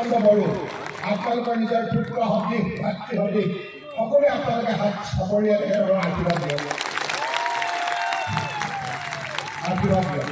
চন্দ্ৰ বড়ো আপোনালোকৰ নিজৰ পুত্ৰ সদৃশ ভাতৃ সদৃশ সকলোৱে আপোনালোকে হাত চাপৰিয়াই তেখেতৰ আশীৰ্বাদ দিয়ক আশীৰ্বাদ দিয়ক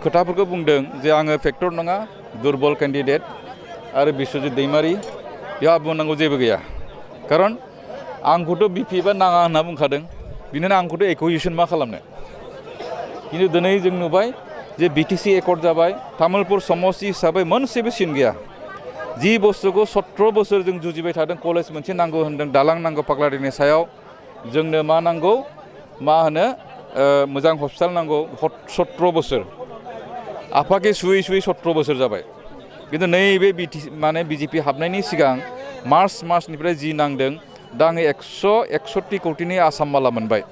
खोथाफोरखौ बुंदों जे आङो फेक्टर नङा दुर्बल कैंडिडेट आरो बिश्वजित दैमारी बेहा बुंनांगौ जेबो गैया खारन आंखौथ' बिपि बा नाङा होनना बुंखादों बिनिनो आंखौथ' एक्विजिशन मा खालामनो खिन्थु दिनै जों नुबाय जे बिटिसि एकर्ड जाबाय तामुलपुर समष्टि हिसाबै मोनसेबो सिन गैया जि बुस्थुखौ 17 बोसोर जों जुजिबाय थादों कलेज मोनसे नांगौ होनदों दालां नांगौ पागलादिनि सायाव जोंनो मा नांगौ मा होनो मोजां हस्पिटाल नांगौ 17 बोसोर आफाके सुयै सुयै 17 बोसोर जाबाय किन्तु नैबे माने बिजेपि हाबनायनि सिगां मार्चनिफ्राय जि नांदों दा आङो 161 कौटिनि आसाम माला मोनबाय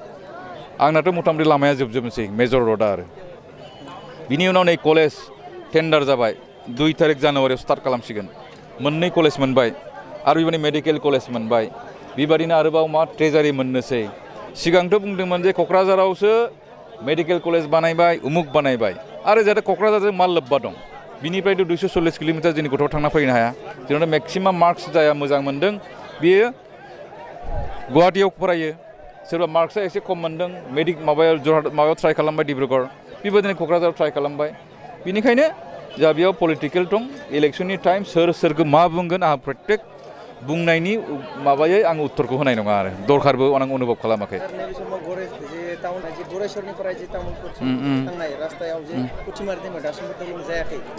आंनाथ' मथामथि लामाया जोबजोबनोसै मेजर र'डा आरो बिनि उनाव नै कलेज टेन्डार जाबाय 2 तारिख जानुवारियाव स्टार्ट खालामसिगोन मोननै कलेज मोनबाय आरो बेबायदि मेडिकेल कलेज मोनबाय बेबायदिनो आरोबाव मा ट्रेजारि मोननोसै सिगांथ' बुंदोंमोन जे क'क्राझारावसो मेडिकेल कलेज बानायबाय उमुक बानायबाय आरो जाहाथे क'क्राझारजों मा लोब्बा दं बिनिफ्रायथ' 240 किल'मिटार जोंनि गथ'आ थांना फैनो हाया जोंनाव मेक्सिमाम मार्क्स जाया मोजां मोनदों बेयो गुवाहाटीयाव फरायो सोरबा मार्क्सआ एसे खम मोनदों माबायाव ट्राइ खालामबाय डिब्रुगड़ बेबायदिनो क'क्राझाराव ट्राइ खालामबाय बेनिखायनो जा बेयाव पलिटिकेल दं इलेक्शननि टाइम सोरखौ मा बुंगोन आंहा प्रत्येक बुंनायनि माबायै आं उत्तरखौ होनाय नङा आरो दरखारबो आं अनुभव खालामाखै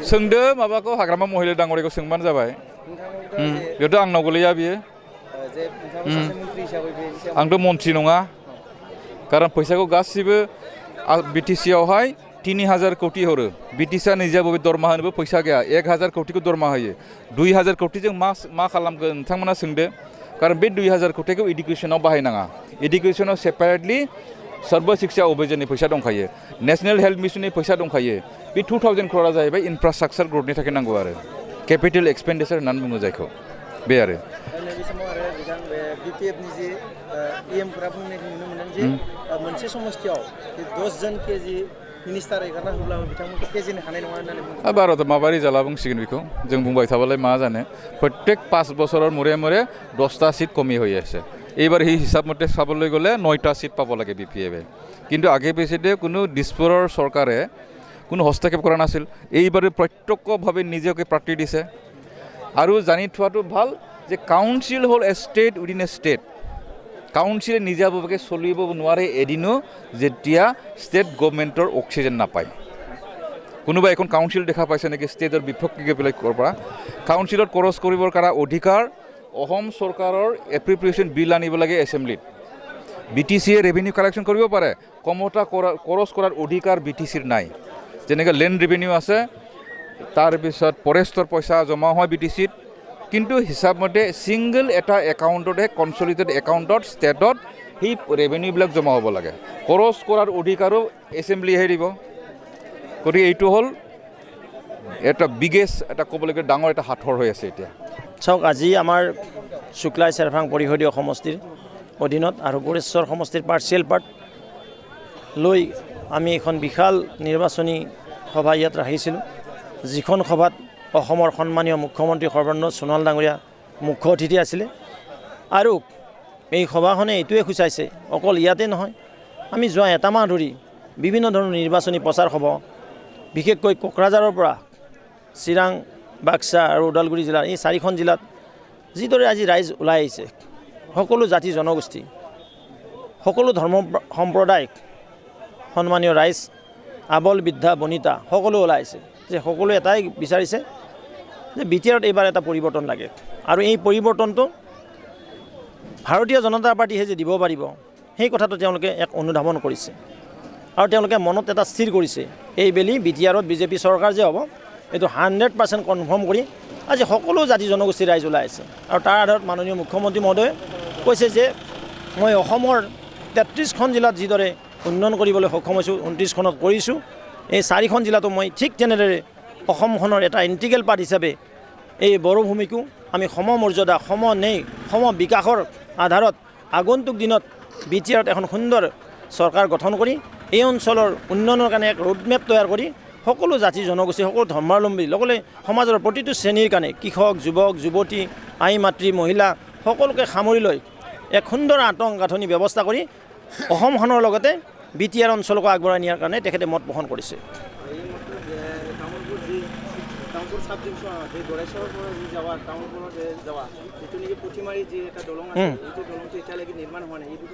सोंदो माबाखौ हाग्रामा महिला दांगरिखौ सोंबानो जाबाय बेथ' आंनाव गोलैया बियो आंथ' मन्थ्रि नङा खारन फैसाखौ गासिबो बिटिसियावहाय 3000 कोटी हरो बिटिसिया निजाबो दरमा होनोबो फैसा गैया 1000 कोटीखौ दरमा होयो 2000 कोटीजों मा खालामगोन नोंथांमोना सोंदो खारन बे 2000 कोटीखौ इडुकेसनाव बाहायनाङा इडुकेसनाव सेपारेटलि सर्व शिक्षा अभियाननि फैसा दंखायो नेशनेल हेल्थ मिशननि फैसा दंखायो बे 2000 क'रा जाहैबाय इनफ्रास्ट्राक्चार ग्रथनि थाखाय नांगौ आरो केपिटेल एक्सपेन्डिचार होननानै बुङो जायखौ बे आरो बिपिएफनि जे इएमफोरा बुंनायखौ नुनो मोनदों जे मोनसे समस्थियाव 10 जन केजि मिनिस्टार एगारना होब्लाबो बिथांमोनखौ फेजेननो हानाय नङा होननानै बुङो भारत माबारि जाला बुंसिगोन बेखौ जों बुंबाय थाबालाय मा जानो प्रत्येक 5 বছৰৰ মূৰে 10টা সিট কমি হৈ আছে এইবাৰ সেই হিচাপ মতে চাবলৈ গ'লে 9টা সিট পাব লাগে বিপিএফে কিন্তু আগে পিছতে কোনো দিছপুৰৰ চৰকাৰে কোনো হস্তক্ষেপ কৰা নাছিল এইবাৰে প্ৰত্যক্ষভাৱে নিজকে প্ৰাৰ্থী দিছে আৰু জানি থোৱাটো ভাল যে কাউন্সিল হ'ল a state within a state কাউন্সিলে নিজাবভাৱে চলিব নোৱাৰে এদিনো যেতিয়া ষ্টেট গভৰ্ণমেণ্টৰ অক্সিজেন নাপায় কোনোবা এখন কাউন্সিল দেখা পাইছে নেকি ষ্টেটৰ বিপক্ষে পেলাই কৰা কাউন্সিলত খৰচ কৰিবৰ কাৰণে অধিকাৰ অসম চৰকাৰৰ এপ্ৰিপ্ৰিয়েশ্যন বিল আনিব লাগে এছেম্বলিত বিটিচিয়ে ৰেভিনিউ কালেকশ্যন কৰিব পাৰে কমতা খৰচ কৰাৰ অধিকাৰ বিটিচিৰ নাই যেনেকৈ লেণ্ড ৰেভিনিউ আছে তাৰপিছত ফৰেষ্টৰ পইচা জমা হয় বিটিচিত কিন্তু হিচাপ মতে সিঙ্গল এটা একাউণ্টতহে কনসলিডেটেড একাউণ্টত ষ্টেটত সেই ৰেভিনিউবিলাক জমা হ'ব লাগে খৰচ কৰাৰ অধিকাৰো এছেম্বলিহে দিব গতিকে এইটো হ'ল এটা বিগেষ্ট এটা ক'বলৈকে ডাঙৰ এটা হাতৰ হৈ আছে এতিয়া চাওক আজি আমাৰ শুক্লাই চেৰফাং পৰিষদীয় সমষ্টিৰ অধীনত আৰু গোৰেশ্বৰ সমষ্টিৰ পাৰ্চিয়েল পাৰ্ট লৈ আমি এখন বিশাল নিৰ্বাচনী সভা ইয়াত ৰাখিছিলোঁ যিখন সভাত অসমৰ সন্মানীয় মুখ্যমন্ত্ৰী সৰ্বানন্দ সোণোৱাল ডাঙৰীয়া মুখ্য অতিথি আছিলে আৰু এই সভাখনে এইটোৱে সূচাইছে অকল ইয়াতে নহয় আমি যোৱা এটা মাহ ধৰি বিভিন্ন ধৰণৰ নিৰ্বাচনী প্ৰচাৰ হ'ব বিশেষকৈ কোকৰাঝাৰৰ পৰা চিৰাং বাক্সা আৰু ওদালগুৰি জিলাৰ এই 4খন জিলাত যিদৰে আজি ৰাইজ ওলাই আহিছে সকলো জাতি জনগোষ্ঠী সকলো ধৰ্ম সম্প্ৰদায় সন্মানীয় ৰাইজ আবল বৃদ্ধা বনিতা সকলো ওলাই আহিছে যে সকলো এটাই বিচাৰিছে যে বিটিআৰত এইবাৰ এটা পৰিৱৰ্তন লাগে আৰু এই পৰিৱৰ্তনটো ভাৰতীয় জনতা পাৰ্টিয়ে যে দিব পাৰিব সেই কথাটো তেওঁলোকে এক অনুধাৱন কৰিছে আৰু তেওঁলোকে মনত এটা স্থিৰ কৰিছে এই বেলি বিটিআৰত বিজেপি চৰকাৰ যে হ'ব এইটো 100% কনফাৰ্ম কৰি আজি সকলো জাতি জনগোষ্ঠীৰ ৰাইজ ওলাই আছে আৰু তাৰ আধাৰত মাননীয় মুখ্যমন্ত্ৰী মহোদয়ে কৈছে যে মই অসমৰ 33খন জিলাত যিদৰে উন্নয়ন কৰিবলৈ সক্ষম হৈছোঁ 29খনত কৰিছোঁ এই 4খন জিলাতো মই ঠিক তেনেদৰে অসমখনৰ এটা ইণ্টিগ্ৰেল পাৰ্ট হিচাপে এই বড়োভূমিকো আমি সমমৰ্যাদা সম বিকাশৰ আধাৰত আগন্তুক দিনত BTRত এখন সুন্দৰ চৰকাৰ গঠন কৰি এই অঞ্চলৰ উন্নয়নৰ কাৰণে এক ৰোডমেপ তৈয়াৰ কৰি সকলো জাতি জনগোষ্ঠী সকলো ধৰ্মাৱলম্বী লগতে সমাজৰ প্ৰতিটো শ্ৰেণীৰ কাৰণে কৃষক যুৱক যুৱতী আই মাতৃ মহিলা সকলোকে সামৰি লৈ এক সুন্দৰ আন্তঃগাঁথনি ব্যৱস্থা কৰি অসমখনৰ লগতে BTR অঞ্চলকো আগবঢ়াই নিয়াৰ কাৰণে তেখেতে মত পোষণ কৰিছে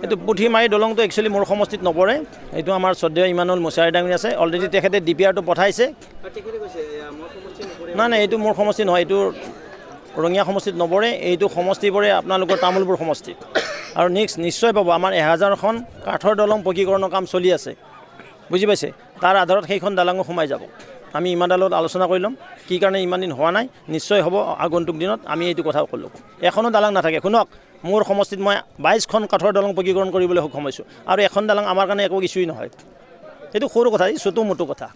এইটো পুঠিমাৰী দলংটো একচুৱেলি মোৰ সমষ্টিত নপৰে এইটো আমাৰ শ্ৰদ্ধেয় ইমানুল মুছাৰী ডাঙৰী আছে অলৰেডি তেখেতে DPRটো পঠাইছে নাই এইটো মোৰ সমষ্টি নহয় এইটো ৰঙিয়া সমষ্টিত নপৰে এইটো সমষ্টি পৰে আপোনালোকৰ তামোলপুৰ সমষ্টিত আৰু নিশ্চয় পাব আমাৰ 1000খন কাঠৰ দলং পকীকৰণৰ কাম চলি আছে বুজি পাইছে তাৰ আধাৰত সেইখন দলঙো সোমাই যাব আমি ইমানদালত আলোচনা কৰি ল'ম কি কাৰণে ইমান দিন হোৱা নাই নিশ্চয় হ'ব আগন্তুক দিনত আমি এইটো কথা ক'লোঁ এখনো দলং নাথাকে শুনক মোৰ সমষ্টিত মই 22খন কাঠৰ দলং পকীকৰণ কৰিবলৈ সক্ষম হৈছোঁ আৰু এখন দলং আমাৰ কাৰণে একো ইছ্যুই নহয় এইটো সৰু কথা এই চুটু মুটু কথা